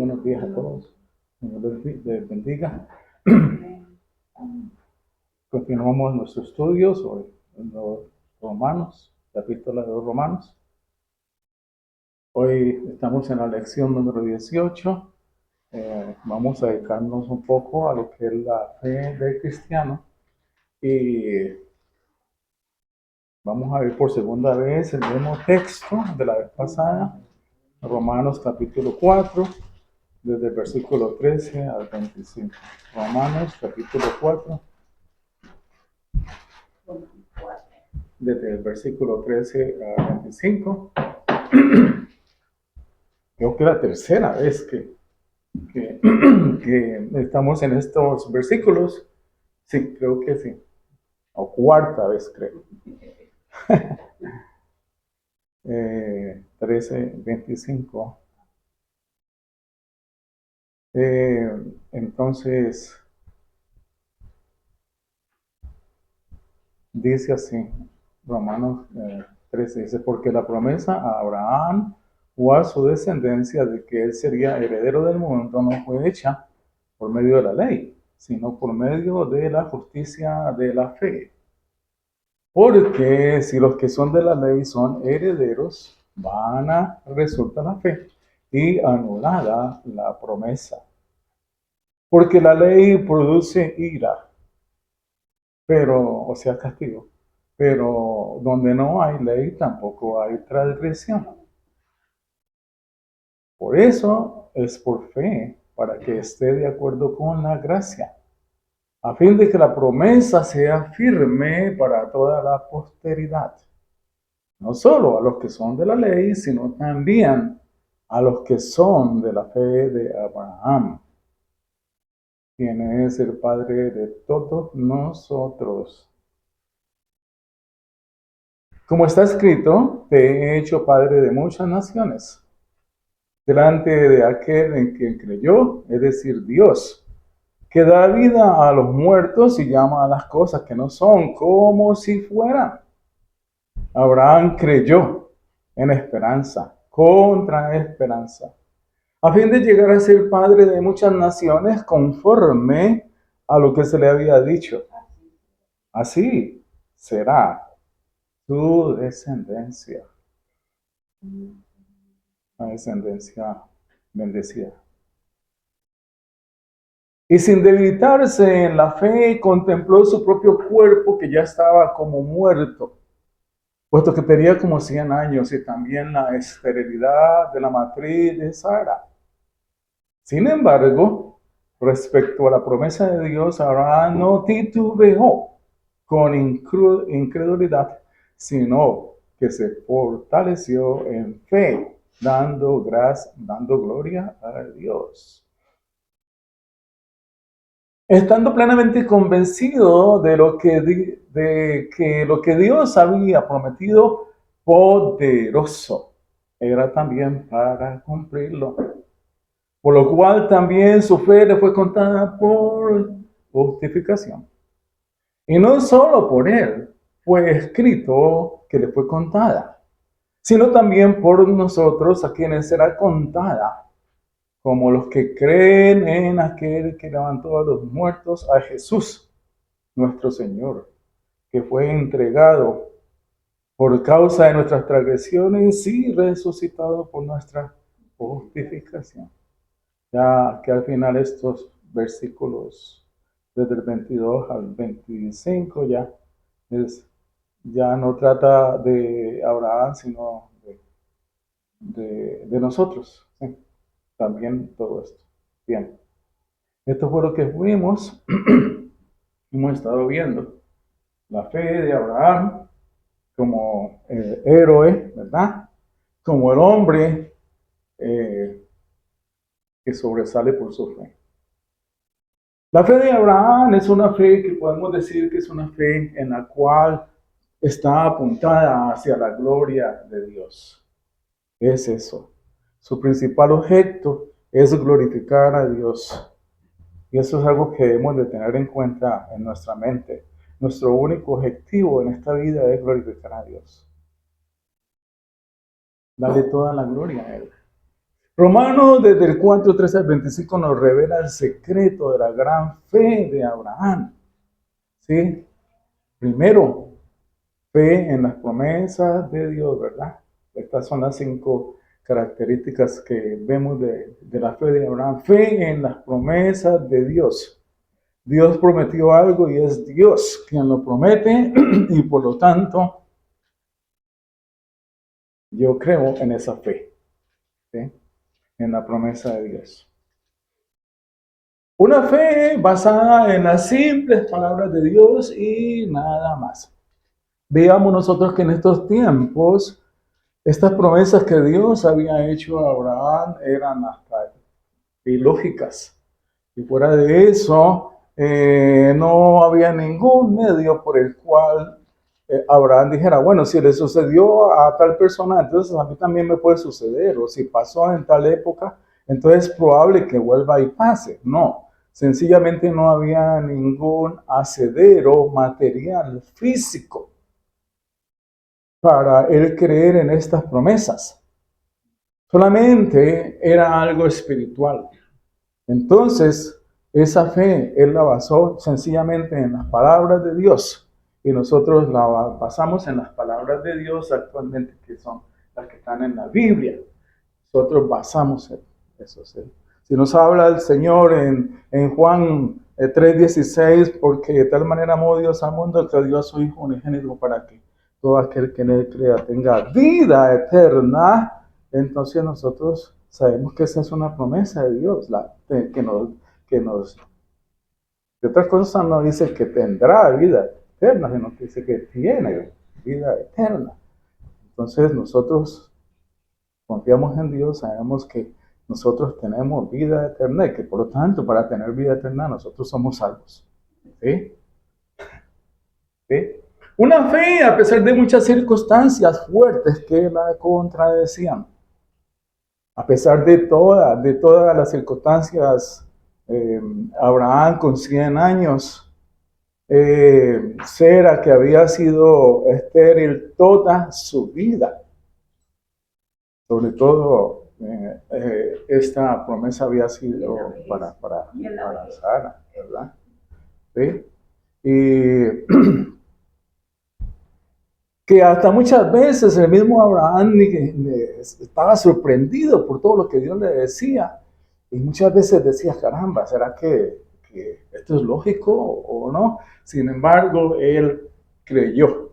buenos días a todos. Señor les bendiga. Continuamos nuestro estudio sobre los Romanos, capítulo de los Romanos. Hoy estamos en la lección número 18. Vamos a dedicarnos un poco a lo que es la fe del cristiano. Y vamos a ver por segunda vez el mismo texto de la vez pasada, Romanos capítulo 4. Desde el versículo 13 al 25. Romanos, capítulo 4. Desde el versículo 13 al 25. Creo que es la tercera vez que estamos en estos versículos. Sí, creo que sí. O cuarta vez, creo. 13, 25. Entonces, dice así, Romanos 13, dice, porque la promesa a Abraham o a su descendencia de que él sería heredero del mundo no fue hecha por medio de la ley, sino por medio de la justicia de la fe. Porque si los que son de la ley son herederos, vana resulta la fe y anulada la promesa. Porque la ley produce ira, o sea, castigo. Pero donde no hay ley, tampoco hay transgresión. Por eso es por fe, para que esté de acuerdo con la gracia, a fin de que la promesa sea firme para toda la posteridad. No solo a los que son de la ley, sino también a los que son de la fe de Abraham, quien es el Padre de todos nosotros. Como está escrito, te he hecho Padre de muchas naciones, delante de aquel en quien creyó, es decir, Dios, que da vida a los muertos y llama a las cosas que no son como si fueran. Abraham creyó en esperanza, contra esperanza, a fin de llegar a ser padre de muchas naciones conforme a lo que se le había dicho. Así será tu descendencia. Una descendencia bendecida. Y sin debilitarse en la fe, contempló su propio cuerpo que ya estaba como muerto, puesto que tenía como 100 años, y también la esterilidad de la matriz de Sara. Sin embargo, respecto a la promesa de Dios, Abraham no titubeó con incredulidad, sino que se fortaleció en fe, dando gloria a Dios. Estando plenamente convencido de que lo que Dios había prometido, poderoso era también para cumplirlo. Por lo cual también su fe le fue contada por justificación. Y no solo por él fue escrito que le fue contada, sino también por nosotros, a quienes será contada, como los que creen en aquel que levantó a los muertos, a Jesús, nuestro Señor, que fue entregado por causa de nuestras transgresiones y resucitado por nuestra justificación. Ya que al final estos versículos, desde el 22 al 25, ya no trata de Abraham, sino de nosotros. ¿Sí? También todo esto. Bien. Esto fue lo que hemos estado viendo. La fe de Abraham como héroe, ¿verdad? Como el hombre que sobresale por su fe. La fe de Abraham es una fe que podemos decir que es una fe en la cual está apuntada hacia la gloria de Dios. Es eso. Su principal objeto es glorificar a Dios. Y eso es algo que debemos de tener en cuenta en nuestra mente. Nuestro único objetivo en esta vida es glorificar a Dios. Darle toda la gloria a Él. Romanos desde el 4, 13 al 25 nos revela el secreto de la gran fe de Abraham. ¿Sí? Primero, fe en las promesas de Dios, ¿verdad? Estas son las 5 características que vemos de la fe de Abraham. Fe en las promesas de Dios. Dios prometió algo y es Dios quien lo promete y por lo tanto yo creo en esa fe, ¿sí? En la promesa de Dios. Una fe basada en las simples palabras de Dios y nada más. Veamos nosotros que en estos tiempos, estas promesas que Dios había hecho a Abraham eran hasta ilógicas. Y fuera de eso, no había ningún medio por el cual Abraham dijera, bueno, si le sucedió a tal persona, entonces a mí también me puede suceder. O si pasó en tal época, entonces es probable que vuelva y pase. No, sencillamente no había ningún asidero material físico para él creer en estas promesas. Solamente era algo espiritual. Entonces, esa fe él la basó sencillamente en las palabras de Dios y nosotros la basamos en las palabras de Dios actualmente, que son las que están en la Biblia. Nosotros basamos en eso. ¿Sí? Si nos habla el Señor en Juan 3:16, porque de tal manera amó Dios al mundo que dio a su Hijo unigénito para que todo aquel que en él crea tenga vida eterna, entonces nosotros sabemos que esa es una promesa de Dios, que nos, de otras cosas no dice que tendrá vida eterna, sino que dice que tiene vida eterna. Entonces nosotros confiamos en Dios, sabemos que nosotros tenemos vida eterna y que por lo tanto para tener vida eterna nosotros somos salvos. ¿Sí? ¿Sí? Una fe a pesar de muchas circunstancias fuertes que la contradecían. A pesar de todas las circunstancias, Abraham con 100 años, Sera que había sido estéril toda su vida, sobre todo esta promesa había sido para Sara, ¿verdad? ¿Sí? Y que hasta muchas veces el mismo Abraham estaba sorprendido por todo lo que Dios le decía. Y muchas veces decía, caramba, ¿será que esto es lógico o no? Sin embargo, él creyó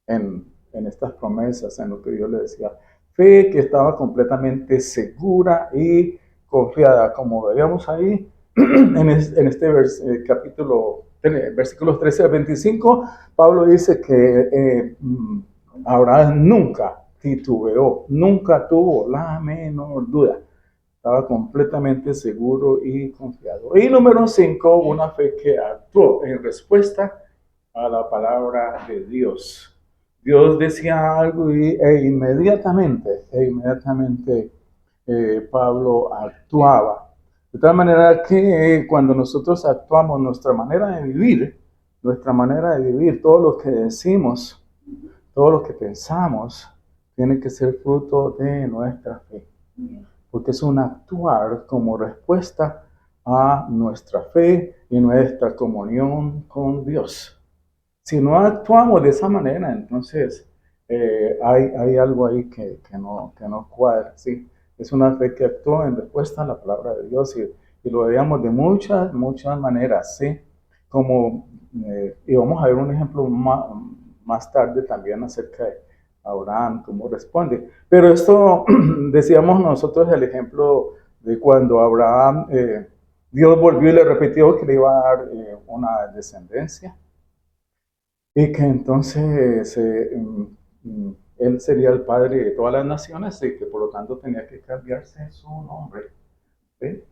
en estas promesas, en lo que Dios le decía. Fe que estaba completamente segura y confiada, como veíamos ahí en este capítulo, versículos 13 al 25, Pablo dice que Abraham nunca titubeó, nunca tuvo la menor duda. Estaba completamente seguro y confiado. Y número 5, una fe que actuó en respuesta a la palabra de Dios. Dios decía algo inmediatamente Pablo actuaba. De tal manera que cuando nosotros actuamos, nuestra manera de vivir, todo lo que decimos, todo lo que pensamos, tiene que ser fruto de nuestra fe. Porque es un actuar como respuesta a nuestra fe y nuestra comunión con Dios. Si no actuamos de esa manera, entonces hay algo ahí que no cuadra, ¿sí? Es una fe que actúa en respuesta a la palabra de Dios y lo veíamos de muchas maneras, ¿sí? Como, y vamos a ver un ejemplo más tarde también acerca de Abraham, cómo responde. Pero esto, decíamos nosotros el ejemplo de cuando Abraham, Dios volvió y le repitió que le iba a dar una descendencia. Y que entonces él sería el padre de todas las naciones y que por lo tanto tenía que cambiarse su nombre. ¿Sí?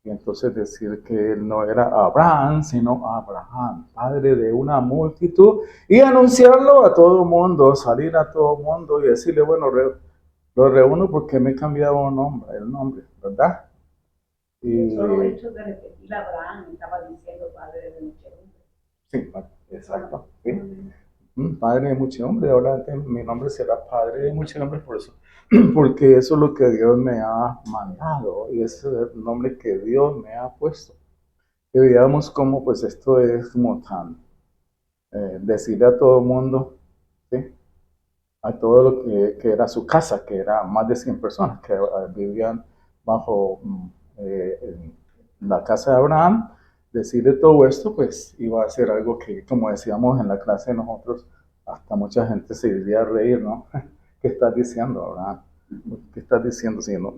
Y entonces decir que él no era Abraham, sino Abraham, padre de una multitud, y anunciarlo a todo mundo, salir a todo mundo y decirle, bueno, lo reúno porque me he cambiado el nombre, ¿verdad? Y solo el hecho de repetir Abraham estaba diciendo padre de muchedumbre. Sí, exacto. ¿Sí? Padre de muchedumbre, ahora mi nombre será Padre de muchedumbre, por eso porque eso es lo que Dios me ha mandado y ese es el nombre que Dios me ha puesto. Y veamos cómo pues esto es como tan, decirle a todo el mundo, ¿sí? A todo lo que era su casa, que era más de 100 personas que vivían bajo en la casa de Abraham, decirle todo esto, pues iba a ser algo que, como decíamos en la clase de nosotros, hasta mucha gente se iría a reír, ¿no? ¿Qué estás diciendo, Abraham? ¿Qué estás diciendo? Si no,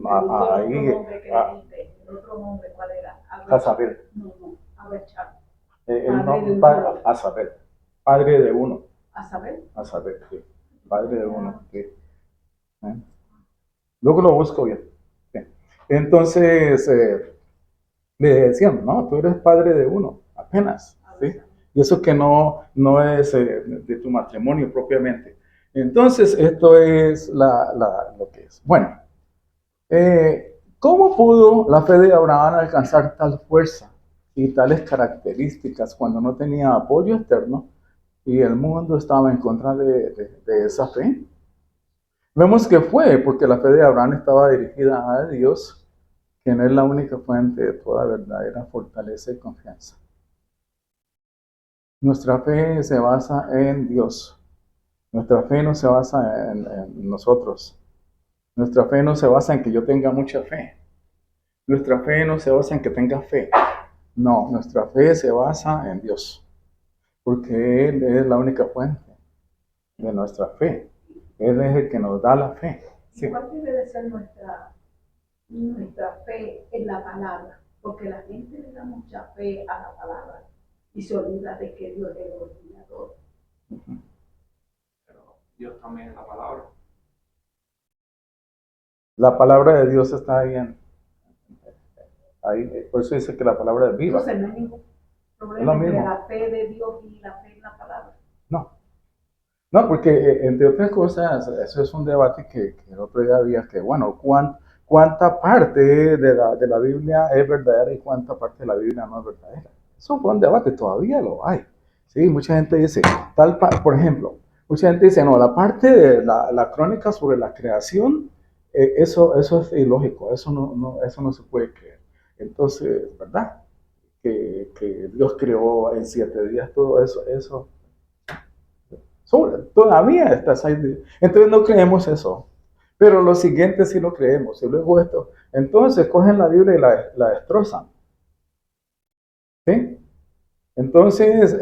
ahí, el otro nombre, ¿cuál era? a saber, No, a ver, Chavo. a saber, padre de uno, A saber. a saber, sí, padre de uno, sí. ¿Eh? Luego lo busco bien. Sí. Entonces, le decían, no, tú eres padre de uno, apenas, ¿sí? Y eso que no es de tu matrimonio propiamente. Entonces, esto es lo que es. Bueno, ¿cómo pudo la fe de Abraham alcanzar tal fuerza y tales características cuando no tenía apoyo externo y el mundo estaba en contra de esa fe? Vemos que fue porque la fe de Abraham estaba dirigida a Dios, quien es la única fuente de toda verdadera fortaleza y confianza. Nuestra fe se basa en Dios. Nuestra fe no se basa en nosotros. Nuestra fe no se basa en que yo tenga mucha fe. Nuestra fe no se basa en que tenga fe. No, nuestra fe se basa en Dios, porque Él es la única fuente de nuestra fe. Él es el que nos da la fe. Sí. ¿Cuál debe de ser nuestra fe en la palabra? Porque la gente le da mucha fe a la palabra y se olvida de que Dios es el originador. Pero Dios también es la palabra. La palabra de Dios está ahí, por eso dice que la palabra es viva. Entonces no hay ningún problema entre la fe de Dios y la fe en la palabra. No, porque entre otras cosas, eso es un debate que el otro día había, que bueno, cuánta parte de la Biblia es verdadera y cuánta parte de la Biblia no es verdadera. Eso fue un debate, todavía lo hay. Sí, mucha gente dice, por ejemplo, mucha gente dice, no, la parte de la crónica sobre la creación, eso es ilógico, eso no se puede creer. Entonces, ¿verdad? Que Dios creó en 7 días todo eso todavía estás ahí. Entonces no creemos eso. Pero lo siguiente sí lo creemos. Y luego esto. Entonces cogen la Biblia y la destrozan. ¿Sí? Entonces,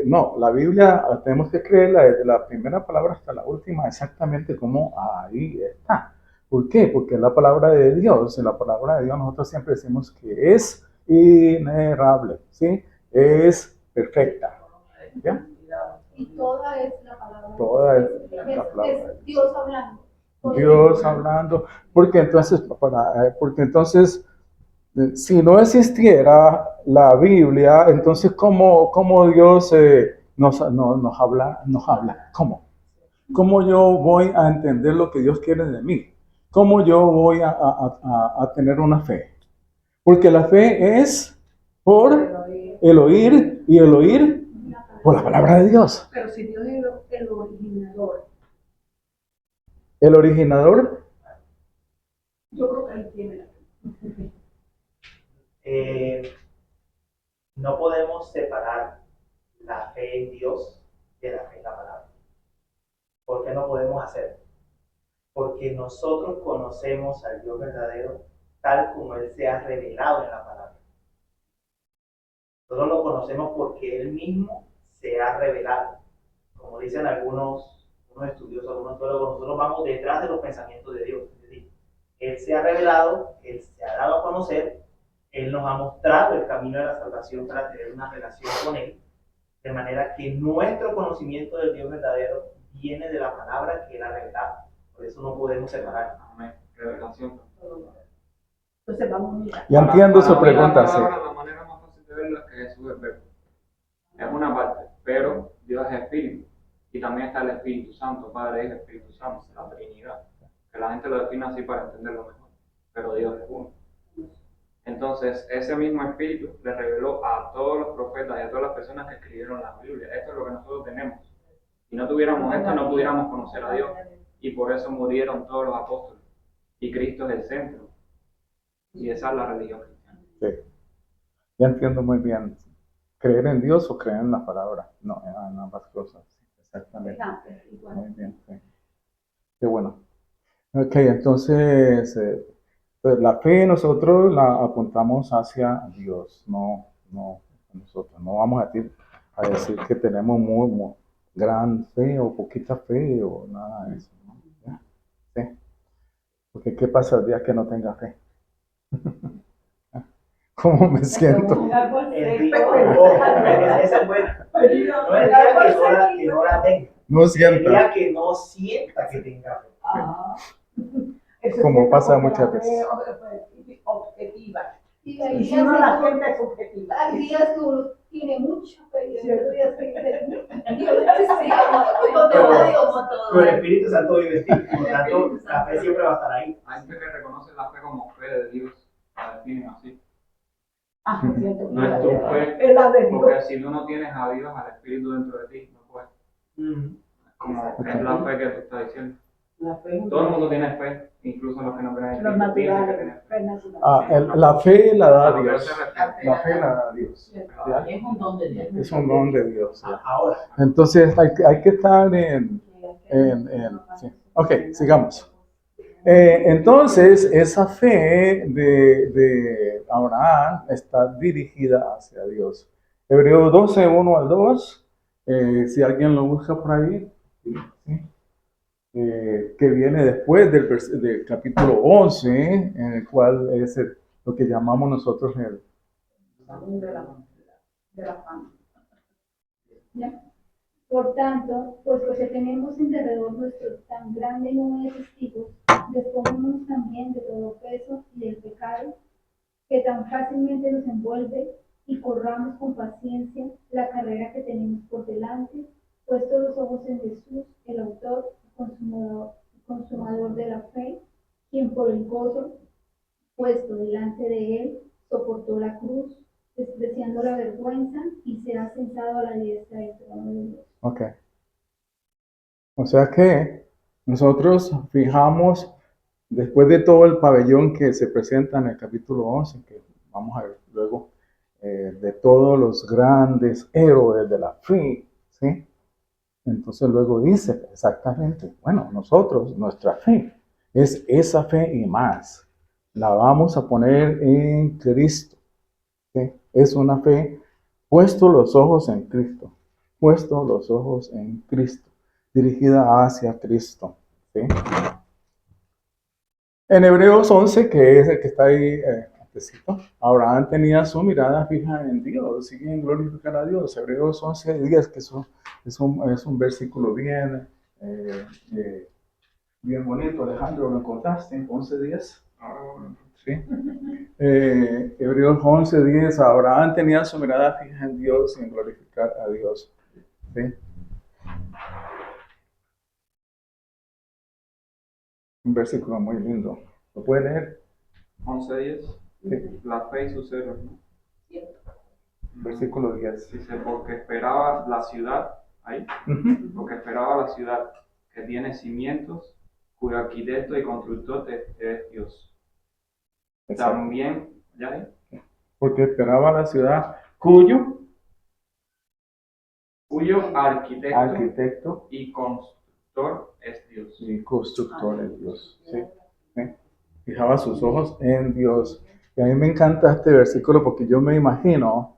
no, la Biblia tenemos que creerla desde la primera palabra hasta la última, exactamente como ahí está. ¿Por qué? Porque es la palabra de Dios. En la palabra de Dios nosotros siempre decimos que es inerrable, ¿sí? Es perfecta. ¿Ya? Y toda es la palabra. Toda es la palabra. Es Dios hablando. Dios hablando, porque entonces, si no existiera la Biblia, entonces ¿cómo Dios nos habla? ¿Cómo? ¿Cómo yo voy a entender lo que Dios quiere de mí? ¿Cómo yo voy a tener una fe? Porque la fe es por el oír y el oír por la palabra de Dios. Pero si Dios es el originador. El originador. Yo creo que él tiene la fe. No podemos separar la fe en Dios de la fe en la palabra. ¿Por qué no podemos hacerlo? Porque nosotros conocemos al Dios verdadero tal como Él se ha revelado en la palabra. Nosotros lo conocemos porque Él mismo se ha revelado. Como dicen algunos estudiosos, algunos teólogos, nosotros vamos detrás de los pensamientos de Dios. Es decir, Él se ha revelado, Él se ha dado a conocer, Él nos ha mostrado el camino de la salvación para tener una relación con Él, de manera que nuestro conocimiento del Dios verdadero viene de la palabra que Él ha revelado. Por eso no podemos separar. Amén. Revelación. Entonces vamos a mirar. Ya entiendo su pregunta, sí. La manera más fácil de verlo es que Jesús es verbo. Es una parte, pero Dios es espíritu. Y también está el Espíritu Santo, Padre, Hijo, Espíritu Santo, la Trinidad. Que la gente lo define así para entenderlo mejor. Pero Dios es uno. Entonces, ese mismo Espíritu le reveló a todos los profetas y a todas las personas que escribieron la Biblia. Esto es lo que nosotros tenemos. Si no tuviéramos esto, no pudiéramos conocer a Dios. y por eso murieron todos los apóstoles. Y Cristo es el centro. Y esa es la religión cristiana. Sí. Ya entiendo muy bien. ¿Creer en Dios o creer en la palabra? No, en ambas cosas. Exactamente. Igual. Muy bien, sí. Qué bueno. Ok, entonces, pues la fe nosotros la apuntamos hacia Dios, no nosotros. No vamos a decir que tenemos muy gran fe o poquita fe o nada de eso, ¿no? ¿Ya? Sí. Porque ¿qué pasa el día que no tenga fe? ¿Cómo me siento? El día, esa es buena. No el día que no la tenga. No El siento. día que no sienta que tenga fe. Ajá. Como pasa muchas veces. Objetiva. Y Y hay si uno la días siente es subjetiva. hay días que uno tiene mucha fe y Cierto. otros días que como todo. Con el Espíritu Santo vive en ti. Por lo tanto, la fe siempre va a estar ahí. Hay gente que reconoce la fe como fe de Dios, la definen así. Ah, cierto. No es tu fe, Es la de Dios. porque si tú no tienes a Dios, al Espíritu dentro de ti, no puedes. Como es la fe que tú estás diciendo. La fe es Todo el mundo tiene fe, incluso los que no creen en los Cristo piensan que naturales. tienen fe. Fe natural. La fe la da A lo que Dios. se refiere. La fe la da Dios. ¿Ya? Es un don de Dios. Es un don de Dios. ¿ya? Ahora, Entonces hay que estar sí. Ok, sigamos. Entonces, esa fe de Abraham está dirigida hacia Dios. Hebreos 12, 1 al 2, si alguien lo busca por ahí, ¿sí? Que viene después del capítulo 11, en el cual es lo que llamamos nosotros el... De la fama. Por tanto, puesto que tenemos en derredor nuestro tan grande número de testigos, despojémonos también de todo peso y del pecado que tan fácilmente nos envuelve y corramos con paciencia la carrera que tenemos por delante, puestos los ojos en Jesús, el autor y consumador de la fe, quien por el gozo puesto delante de él soportó la cruz, despreciando la vergüenza, y se ha sentado a la diestra del trono de Dios. Ok. O sea que nosotros fijamos, después de todo el pabellón que se presenta en el capítulo 11, que vamos a ver luego, de todos los grandes héroes de la fe, ¿sí? Entonces luego dice exactamente, bueno, nosotros, nuestra fe, es esa fe y más. La vamos a poner en Cristo, ¿sí? Es una fe puesto los ojos en Cristo, puesto los ojos en Cristo, dirigida hacia Cristo, ¿sí? En Hebreos 11, que es el que está ahí antecito, Abraham tenía su mirada fija en Dios, y en glorificar a Dios. Hebreos 11, 10, que eso es un versículo bien bonito. Alejandro, ¿lo encontraste? 11, 10. Sí. Hebreos 11, 10, Abraham tenía su mirada fija en Dios y en glorificar a Dios. ¿Sí? Un versículo muy lindo. ¿Lo puede leer? 11:10. Sí. La fe y sus héroes, ¿no? Versículo 10. Dice, porque esperaba la ciudad, ahí, porque esperaba la ciudad que tiene cimientos, cuyo arquitecto y constructor es Dios. Exacto. También, ¿ya? Porque esperaba la ciudad cuyo Arquitecto y constructor es Dios. y constructor es Dios. ¿Sí? ¿Sí? Fijaba sus ojos en Dios. Y a mí me encanta este versículo porque yo me imagino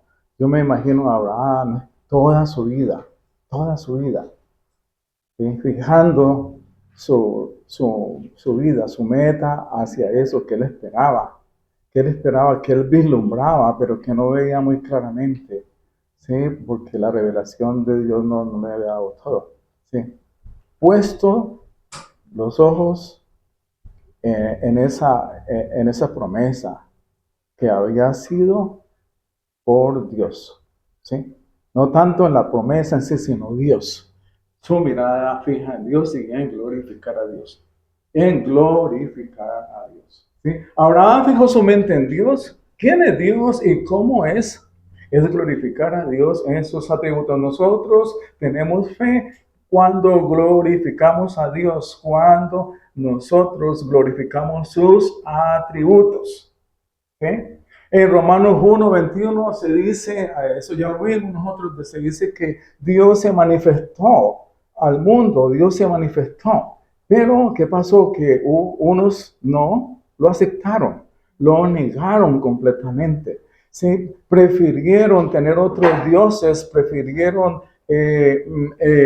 a Abraham toda su vida, ¿sí? Fijando su vida, su meta hacia eso que él esperaba, que él vislumbraba, pero que no veía muy claramente, ¿sí? Porque la revelación de Dios no le había dado todo, ¿sí? Puesto los ojos en esa promesa que había sido por Dios, ¿sí? No tanto en la promesa en sí, sino Dios. Su mirada fija en Dios y en glorificar a Dios. En glorificar a Dios, ¿sí? Abraham fijó su mente en Dios. ¿Quién es Dios y cómo es? Es glorificar a Dios en sus atributos. Nosotros tenemos fe cuando glorificamos a Dios, cuando nosotros glorificamos sus atributos. ¿Okay? En Romanos 1:21 se dice, a eso ya lo vimos nosotros, se dice que Dios se manifestó al mundo, Dios se manifestó. Pero, ¿qué pasó? Que unos no lo aceptaron, lo negaron completamente. ¿Sí? Prefirieron tener otros dioses, prefirieron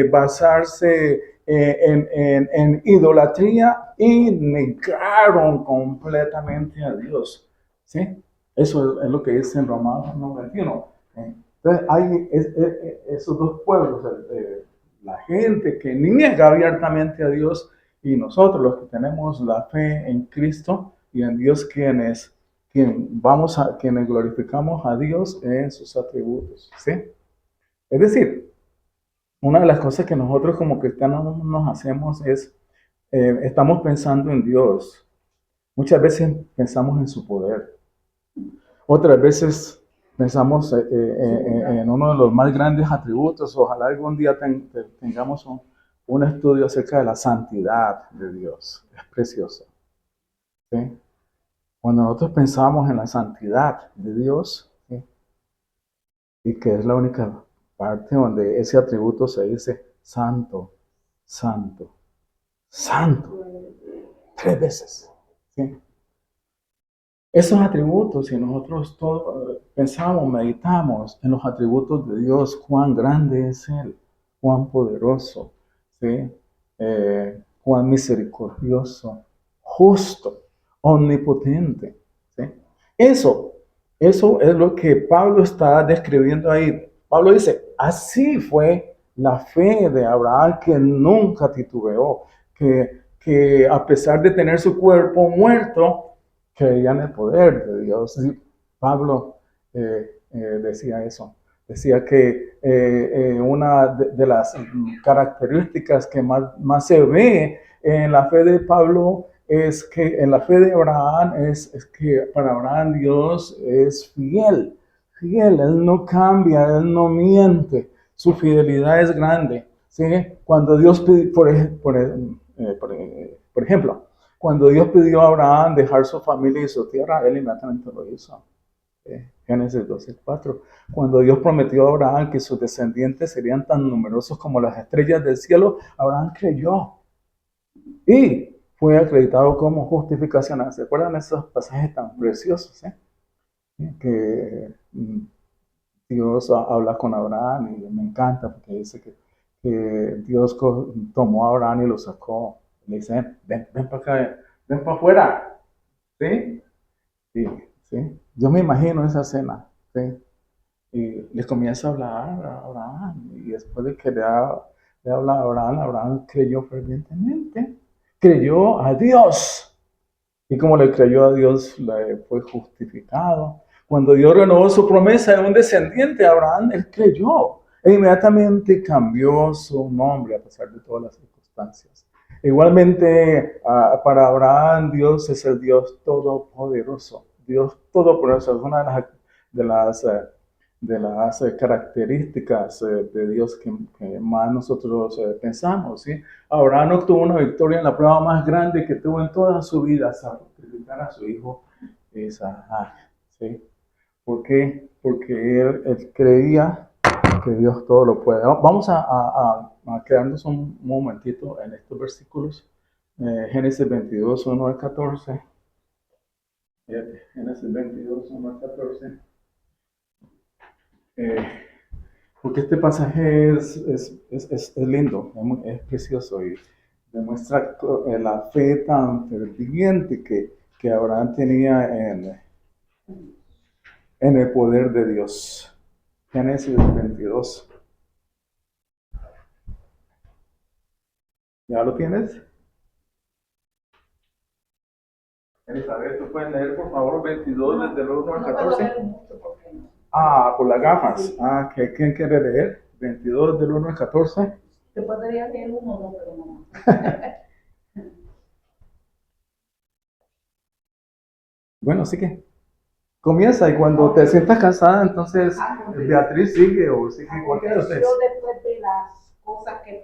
basarse en idolatría y negaron completamente a Dios. ¿Sí? Eso es lo que dice en Romanos 1:21. Entonces hay esos dos pueblos, la gente que niega abiertamente a Dios y nosotros los que tenemos la fe en Cristo y en Dios quienes glorificamos a Dios en sus atributos. ¿Sí? Es decir, una de las cosas que nosotros como cristianos nos hacemos es, estamos pensando en Dios. Muchas veces pensamos en su poder. Otras veces pensamos en uno de los más grandes atributos. Ojalá algún día tengamos un estudio acerca de la santidad de Dios. Es precioso. ¿Sí? Cuando nosotros pensamos en la santidad de Dios, ¿sí? Y que es la única parte donde ese atributo se dice santo, santo, santo, 3 veces. ¿Sí? Esos atributos, si nosotros pensamos, meditamos en los atributos de Dios, cuán grande es Él, cuán poderoso, ¿sí? Cuán misericordioso, justo, omnipotente. ¿Sí? Eso es lo que Pablo está describiendo ahí. Pablo dice, así fue la fe de Abraham, que nunca titubeó, que a pesar de tener su cuerpo muerto, creía en el poder de Dios. Y Pablo decía eso. Decía que una de las características que más se ve en la fe de Pablo es que en la fe de Abraham es que para Abraham Dios es fiel. Fiel, Él no cambia, Él no miente. Su fidelidad es grande. ¿Sí? Cuando Dios pide, por ejemplo, cuando Dios pidió a Abraham dejar su familia y su tierra, él inmediatamente lo hizo. Génesis 12:4. Cuando Dios prometió a Abraham que sus descendientes serían tan numerosos como las estrellas del cielo, Abraham creyó y fue acreditado como justificación. ¿Se acuerdan de esos pasajes tan preciosos? Que Dios habla con Abraham y me encanta porque dice que Dios tomó a Abraham y lo sacó. Le dice, ven para acá, ven para afuera. ¿Sí? Sí. Yo me imagino esa escena. ¿Sí? Y le comienza a hablar a Abraham. Y después de que le habla a Abraham, Abraham creyó fervientemente. Creyó a Dios. Y como le creyó a Dios, le fue justificado. Cuando Dios renovó su promesa de un descendiente, Abraham, él creyó. E inmediatamente cambió su nombre a pesar de todas las circunstancias. Igualmente, para Abraham, Dios es el Dios todopoderoso. Dios todopoderoso es una de las características de Dios que más nosotros pensamos. ¿Sí? Abraham obtuvo una victoria en la prueba más grande que tuvo en toda su vida, sacrificar a su hijo Isaac. ¿Sí? ¿Por qué? Porque él creía que Dios todo lo puede. Vamos a quedarnos un momentito en estos versículos. Génesis 22, 1 al 14. Génesis 22, 1 al 14. Porque este pasaje es lindo, es precioso y demuestra la fe tan ferviente que Abraham tenía en el poder de Dios. Génesis 22. ¿Ya lo tienes? Elizabeth, ¿tú puedes leer por favor 22 desde el 1 al 14? Por las gafas. ¿Quién quiere leer? 22 del 1 al 14. Yo podría leer uno o dos, pero no. Bueno, así que comienza y cuando te sientas cansada, entonces Beatriz sigue o sigue cualquiera de ustedes. Yo después de las cosas que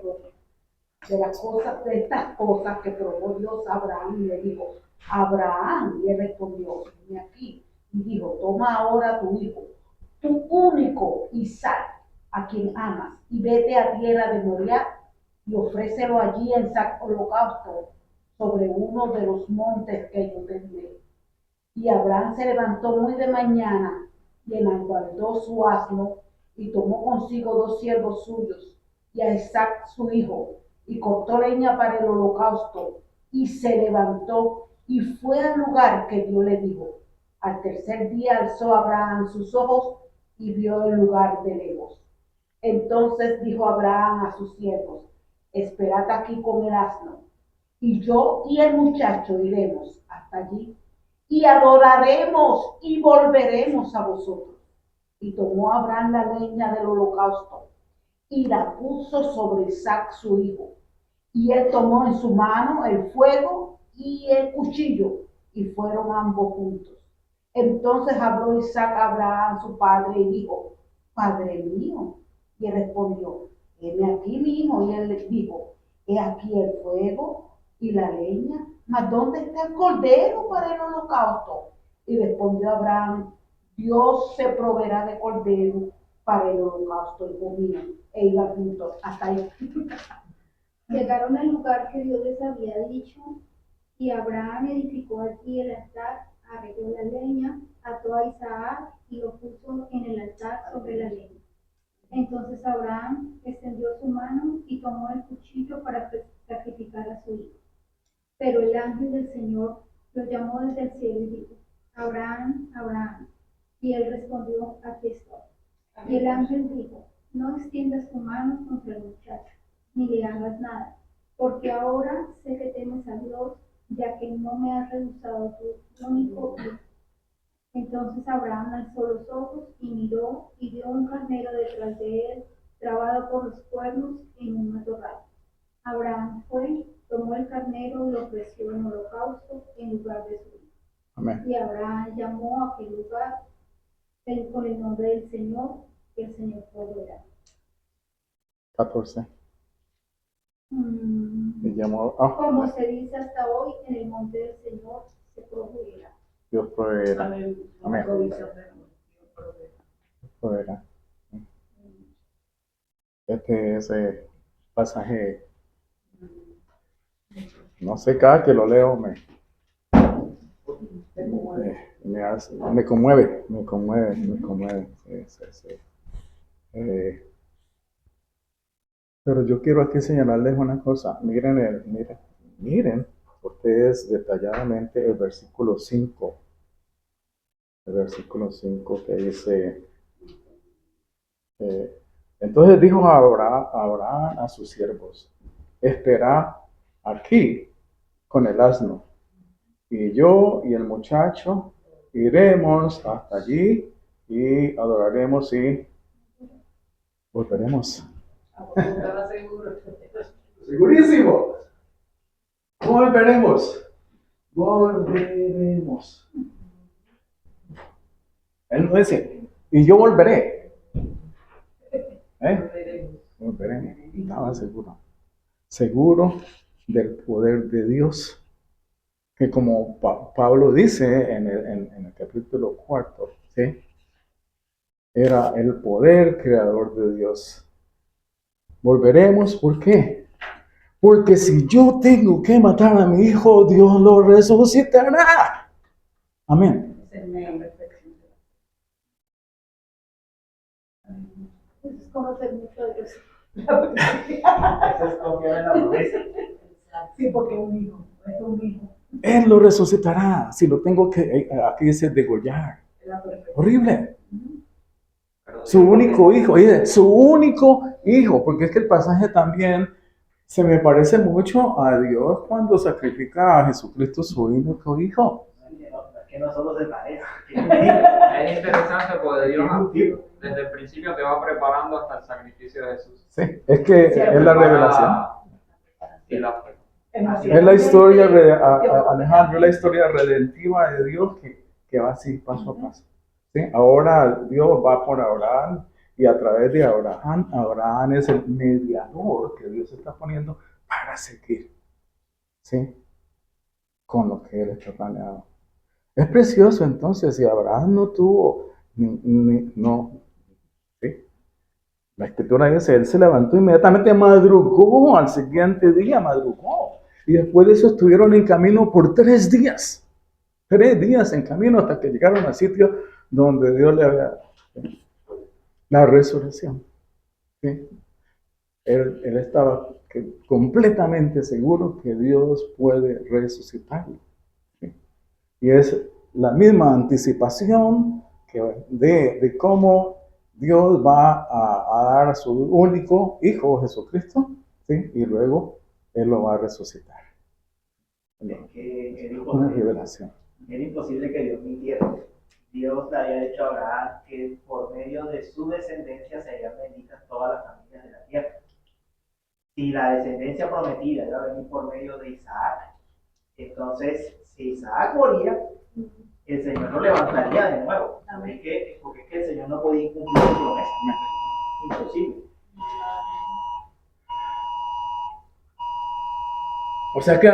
de estas cosas que probó Dios a Abraham y le dijo, Abraham, y él respondió, ven aquí, y dijo, toma ahora tu hijo, tu único Isaac, a quien amas, y vete a tierra de Moriah y ofrécelo allí en holocausto sobre uno de los montes que yo te diré. Y Abraham se levantó muy de mañana y enalbardó su asno y tomó consigo 2 siervos suyos y a Isaac su hijo y cortó leña para el holocausto y se levantó y fue al lugar que Dios le dijo. Al tercer día alzó Abraham sus ojos y vio el lugar de lejos. Entonces dijo Abraham a sus siervos, esperad aquí con el asno, y yo y el muchacho iremos hasta allí, y adoraremos y volveremos a vosotros. Y tomó Abraham la leña del holocausto, y la puso sobre Isaac su hijo. Y él tomó en su mano el fuego y el cuchillo, y fueron ambos juntos. Entonces habló Isaac a Abraham su padre y dijo, Padre mío. Y él respondió, heme aquí mi hijo. Y él le dijo, he aquí el fuego y la leña, mas ¿dónde está el cordero para el holocausto? Y respondió Abraham, Dios se proveerá de cordero para el holocausto, hijo mío. E iban juntos hasta ahí. Llegaron al lugar que Dios les había dicho, y Abraham edificó allí el altar, arregló la leña, ató a Isaac y lo puso en el altar sobre la leña. Entonces Abraham extendió su mano y tomó el cuchillo para sacrificar a su hijo. Pero el ángel del Señor lo llamó desde el cielo y dijo, Abraham, Abraham. Y él respondió, aquí estoy. Y el ángel dijo, no extiendas tu mano contra el muchacho, ni le hagas nada, porque ahora sé que temes a Dios, ya que no me has rehusado tu único hijo. Entonces Abraham alzó los ojos y miró, y vio un carnero detrás de él, trabado por los cuernos en un matorral. Abraham fue, tomó el carnero y lo ofreció en holocausto en lugar de su hijo. Amén. Y Abraham llamó a aquel lugar con el nombre del Señor, que el Señor proveerá. 14. Me llamó, Como se dice hasta hoy, en el monte del Señor se proveerá. Dios proveerá. Amén. Provisión de Dios proveerá. Proveerá. Este es el pasaje, no sé, cada que lo leo me conmueve, me conmueve. Sí. Pero yo quiero aquí señalarles una cosa. Miren ustedes detalladamente el versículo 5. El versículo 5 que dice, entonces dijo Abraham a sus siervos, espera aquí con el asno, y yo y el muchacho iremos hasta allí y adoraremos y volveremos. Estaba seguro. Segurísimo. Volveremos. Volveremos. Él no dice, y yo volveré. Volveremos. Estaba seguro. Seguro del poder de Dios. Que como Pablo dice en el capítulo 4, ¿sí? Era el poder creador de Dios. Volveremos, ¿por qué? Porque si yo tengo que matar a mi hijo, Dios lo resucitará. Amén. Eso es conocer mucho de Dios. Eso es confiar en la promesa. Sí, porque es un hijo. Él lo resucitará. Si lo tengo que, aquí dice degollar. Horrible. Su único hijo, oye, su único hijo, porque es que el pasaje también se me parece mucho a Dios cuando sacrifica a Jesucristo, su único hijo. Que no solo se parece. Es interesante porque Dios desde el principio te va preparando hasta el sacrificio de Jesús. Sí, es que es la revelación. Y la fe. Es la historia, Alejandro, es la historia redentiva de Dios que va así, paso a paso. ¿Sí? Ahora Dios va por Abraham y a través de Abraham es el mediador que Dios está poniendo para seguir, ¿sí? Con lo que Él está planeado. Es precioso entonces, si Abraham no tuvo, no, ¿sí? La escritura dice, él se levantó inmediatamente, madrugó al siguiente día, madrugó. Y después de eso estuvieron en camino por 3 días. 3 días en camino hasta que llegaron al sitio donde Dios le había dado la resurrección. ¿Sí? Él estaba completamente seguro que Dios puede resucitarlo. ¿Sí? Y es la misma anticipación de cómo Dios va a dar a su único Hijo, Jesucristo, ¿sí? Y luego Él lo va a resucitar. Es que era Una imposible, revelación. era imposible que Dios mintiera. Dios le había dicho a Abraham que por medio de su descendencia serían benditas todas las familias de la tierra. Si la descendencia prometida iba a venir por medio de Isaac, entonces si Isaac moría, el Señor lo levantaría de nuevo. Porque es que el Señor no podía incumplir su promesa. Imposible. O sea que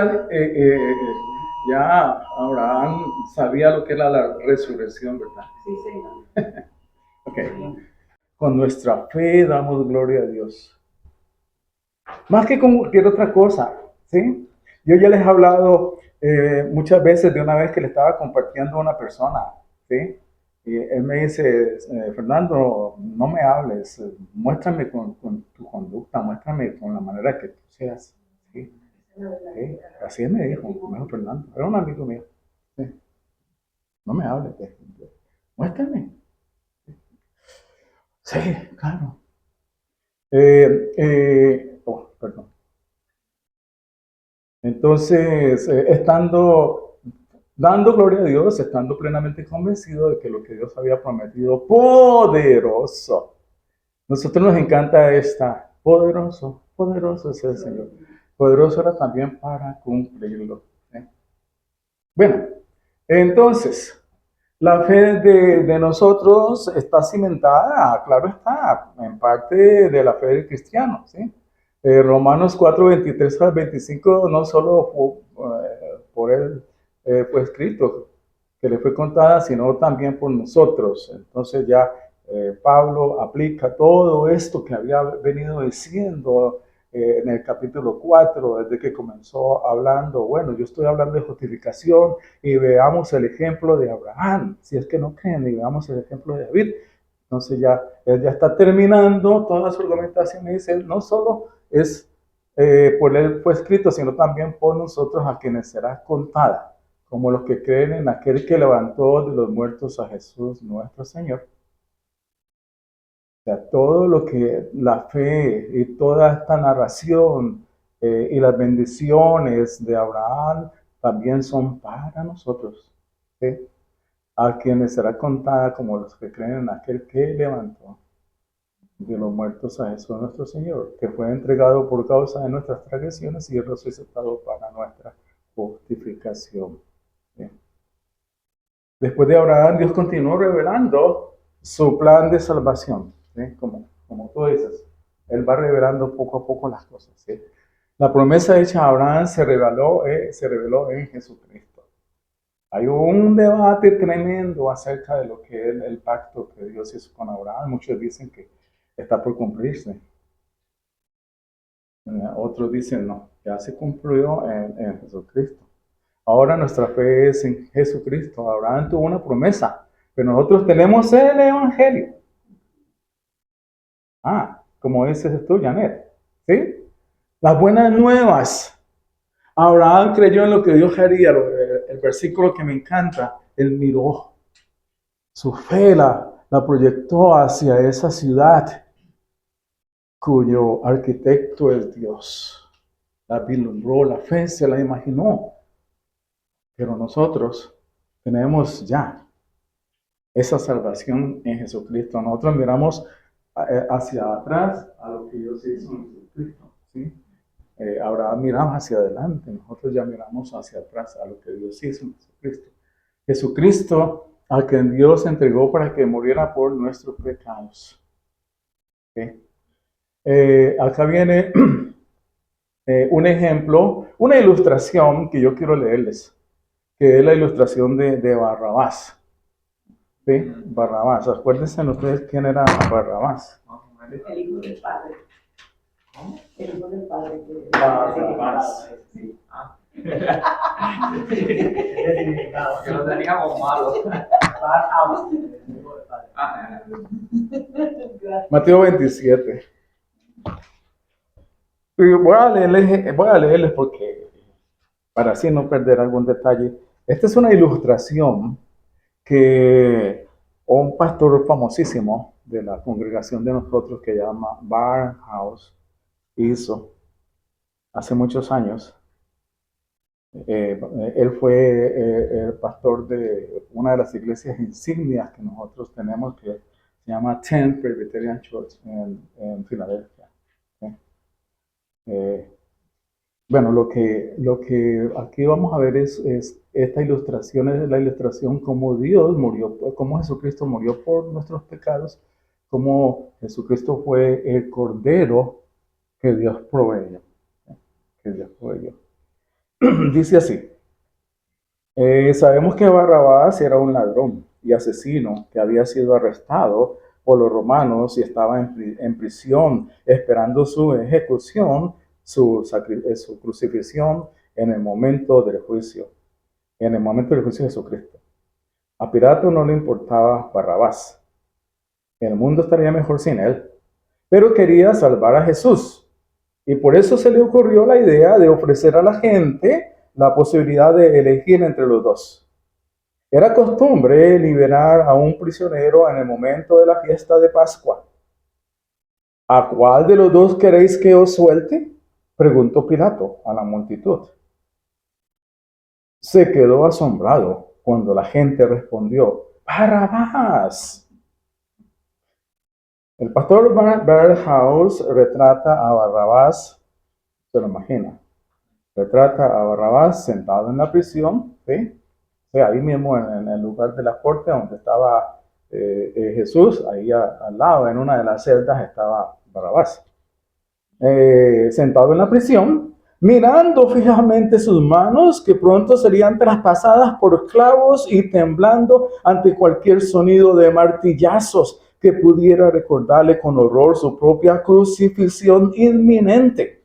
ya Abraham sabía lo que era la resurrección, ¿verdad? Sí, Señor. Ok. Con nuestra fe damos gloria a Dios. Más que con cualquier otra cosa, ¿sí? Yo ya les he hablado muchas veces de una vez que le estaba compartiendo a una persona, ¿sí? Y él me dice, Fernando, no me hables, muéstrame con tu conducta, muéstrame con la manera que tú seas, ¿sí? ¿Sí? Así me dijo Fernando, era un amigo mío. ¿Sí? No me hables, muéstrame. Sí, claro. Perdón. Entonces, dando gloria a Dios, estando plenamente convencido de que lo que Dios había prometido, poderoso. Nosotros nos encanta esta, poderoso, poderoso es el Señor. Poderoso era también para cumplirlo. ¿Sí? Bueno, entonces, la fe de nosotros está cimentada, claro está, en parte de la fe del cristiano, ¿sí? Romanos 4, 23 al 25, no solo por él fue escrito, que le fue contada, sino también por nosotros. Entonces ya Pablo aplica todo esto que había venido diciendo en el capítulo 4, desde que comenzó hablando, bueno, yo estoy hablando de justificación, y veamos el ejemplo de Abraham, si es que no creen, y veamos el ejemplo de David. Entonces él ya está terminando toda su argumentación y dice, no solo es por él fue escrito, sino también por nosotros a quienes será contada, como los que creen en aquel que levantó de los muertos a Jesús nuestro Señor. O sea, todo lo que la fe y toda esta narración y las bendiciones de Abraham también son para nosotros, ¿sí? A quienes será contada como los que creen en aquel que levantó de los muertos a Jesús nuestro Señor, que fue entregado por causa de nuestras transgresiones y resucitado para nuestra justificación. ¿Sí? Después de Abraham, Dios continuó revelando su plan de salvación, ¿sí? Como tú dices, Él va revelando poco a poco las cosas, ¿sí? La promesa hecha a Abraham se reveló en Jesucristo. Hay un debate tremendo acerca de lo que es el pacto que Dios hizo con Abraham. Muchos dicen que está por cumplirse. Otros dicen no, ya se cumplió en Jesucristo. Ahora nuestra fe es en Jesucristo. Abraham tuvo una promesa, pero nosotros tenemos el Evangelio. Como dices tú, Janet, ¿sí? Las buenas nuevas. Abraham creyó en lo que Dios haría. El versículo que me encanta, él miró. Su fe la proyectó hacia esa ciudad cuyo arquitecto es Dios. La vislumbró, la fe se la imaginó. Pero nosotros tenemos ya esa salvación en Jesucristo. Nosotros miramos hacia atrás a lo que Dios hizo en Jesucristo, ¿sí? Ahora miramos hacia adelante, nosotros ya miramos hacia atrás a lo que Dios hizo en Jesucristo. Jesucristo, a quien Dios entregó para que muriera por nuestros pecados. ¿Sí? Acá viene un ejemplo, una ilustración que yo quiero leerles, que es la ilustración de Barrabás. ¿Sí? Barrabás. Acuérdense ustedes quién era Barrabás. El hijo del padre. El hijo del padre. Barrabás. Sí. Que lo teníamos malo. Mateo 27. Y voy a leerles porque, para así no perder algún detalle. Esta es una ilustración que un pastor famosísimo de la congregación de nosotros que llama Barnhouse hizo hace muchos años. Él fue el pastor de una de las iglesias insignias que nosotros tenemos, que se llama Tenth Presbyterian Church en Filadelfia. ¿Sí? Bueno, lo que aquí vamos a ver es esta ilustración, es la ilustración cómo Dios murió, cómo Jesucristo murió por nuestros pecados, cómo Jesucristo fue el cordero que Dios proveyó. Que Dios proveyó. Dice así. Sabemos que Barrabás era un ladrón y asesino que había sido arrestado por los romanos y estaba en prisión esperando su ejecución, su crucifixión en el momento del juicio, de Jesucristo. A Pilato no le importaba Barrabás. El mundo estaría mejor sin él, pero quería salvar a Jesús. Y por eso se le ocurrió la idea de ofrecer a la gente la posibilidad de elegir entre los dos. Era costumbre liberar a un prisionero en el momento de la fiesta de Pascua. ¿A cuál de los dos queréis que os suelte?, preguntó Pilato a la multitud. Se quedó asombrado cuando la gente respondió: ¡Barrabás! El pastor Barnhouse retrata a Barrabás, se lo imagina, retrata a Barrabás sentado en la prisión, ¿sí? Sí, ahí mismo en el lugar de la corte donde estaba Jesús, ahí al lado, en una de las celdas, estaba Barrabás. Sentado en la prisión, mirando fijamente sus manos, que pronto serían traspasadas por clavos, y temblando ante cualquier sonido de martillazos que pudiera recordarle con horror su propia crucifixión inminente.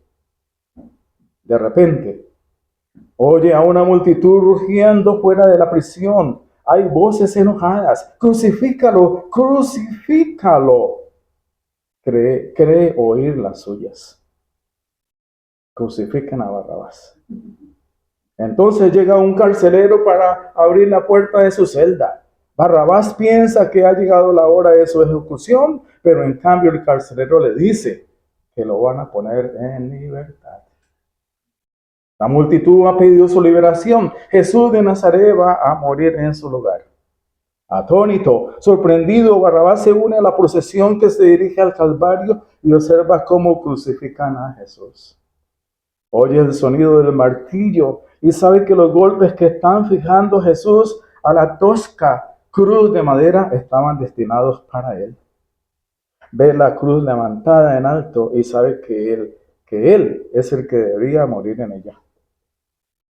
De repente, oye a una multitud rugiendo fuera de la prisión. Hay voces enojadas: ¡Crucifícalo! ¡Crucifícalo! Cree oír las suyas. Crucifican a Barrabás. Entonces llega un carcelero para abrir la puerta de su celda. Barrabás piensa que ha llegado la hora de su ejecución, pero en cambio el carcelero le dice que lo van a poner en libertad. La multitud ha pedido su liberación. Jesús de Nazaret va a morir en su lugar. Atónito, sorprendido, Barrabás se une a la procesión que se dirige al Calvario y observa cómo crucifican a Jesús. Oye el sonido del martillo y sabe que los golpes que están fijando Jesús a la tosca cruz de madera estaban destinados para él. Ve la cruz levantada en alto y sabe que él es el que debería morir en ella.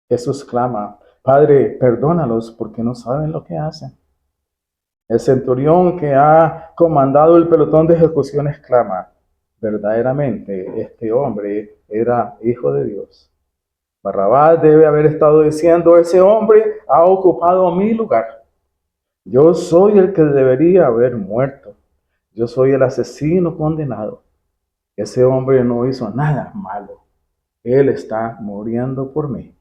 Jesús clama: Padre, perdónalos porque no saben lo que hacen. El centurión que ha comandado el pelotón de ejecuciones clama: verdaderamente este hombre era hijo de Dios. Barrabás debe haber estado diciendo: ese hombre ha ocupado mi lugar. Yo soy el que debería haber muerto. Yo soy el asesino condenado. Ese hombre no hizo nada malo. Él está muriendo por mí.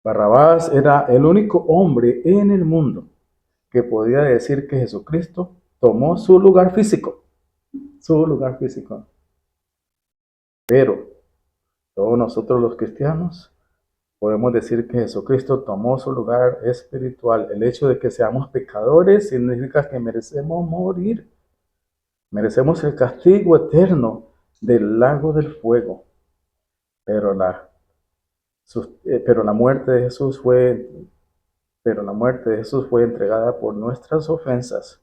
Barrabás era el único hombre en el mundo que podía decir que Jesucristo tomó su lugar físico. Su lugar físico. Pero todos nosotros los cristianos podemos decir que Jesucristo tomó su lugar espiritual. El hecho de que seamos pecadores significa que merecemos morir. Merecemos el castigo eterno del lago del fuego. Pero la muerte de Jesús fue entregada por nuestras ofensas.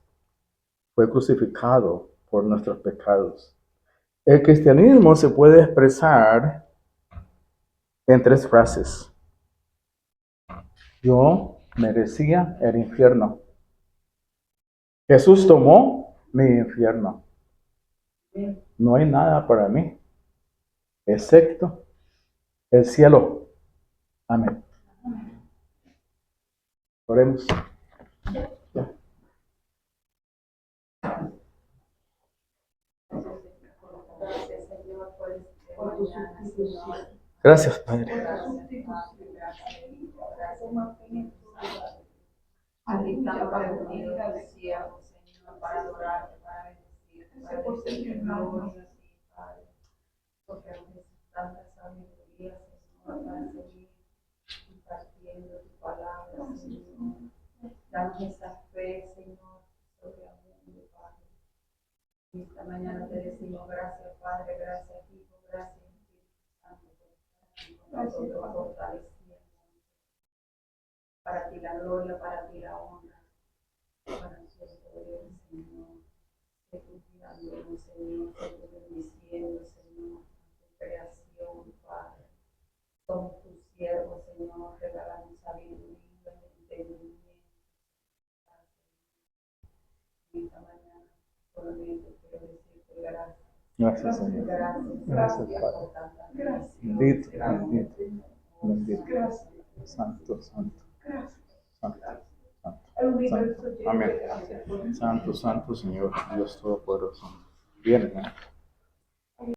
Fue crucificado por nuestros pecados. El cristianismo se puede expresar en 3 frases. Yo merecía el infierno. Jesús tomó mi infierno. No hay nada para mí, excepto el cielo. Amén. Oremos. Gracias, Señor, por tu mañana, Señor. Gracias, Padre. Aquí estamos reunidos, tus siervos, Señor, para adorarte, para bendecirte, para decirte gloria, sí, Padre. Porque nos tanta sabiduría, Señor, para seguir impartiendo tu palabra, Señor. Danos esa fe, Señor, sobreabunde, Padre. Y esta mañana te decimos gracias, Padre, gracias, Hijo, gracias, Espíritu Santo, por estar aquí con nosotros, fortaleciendo. Para ti la gloria, para ti la honra, para nosotros poder, Señor, que tú cuidándonos, Señor, que tú bendiciendo, Señor, tu creación, Padre. Somos tus siervos, Señor, regalamos sabiduría, entendimiento. En esta mañana, solamente quiero decirte gracias. Gracias, Señor. Gracias, Gracias, por Padre. tanta bendición. Bendito, Gracias. bendito, bendito. Santo, santo. Santo, santo, santo. Amén. Santo, santo, Señor, Dios Todopoderoso. Bien, hermano.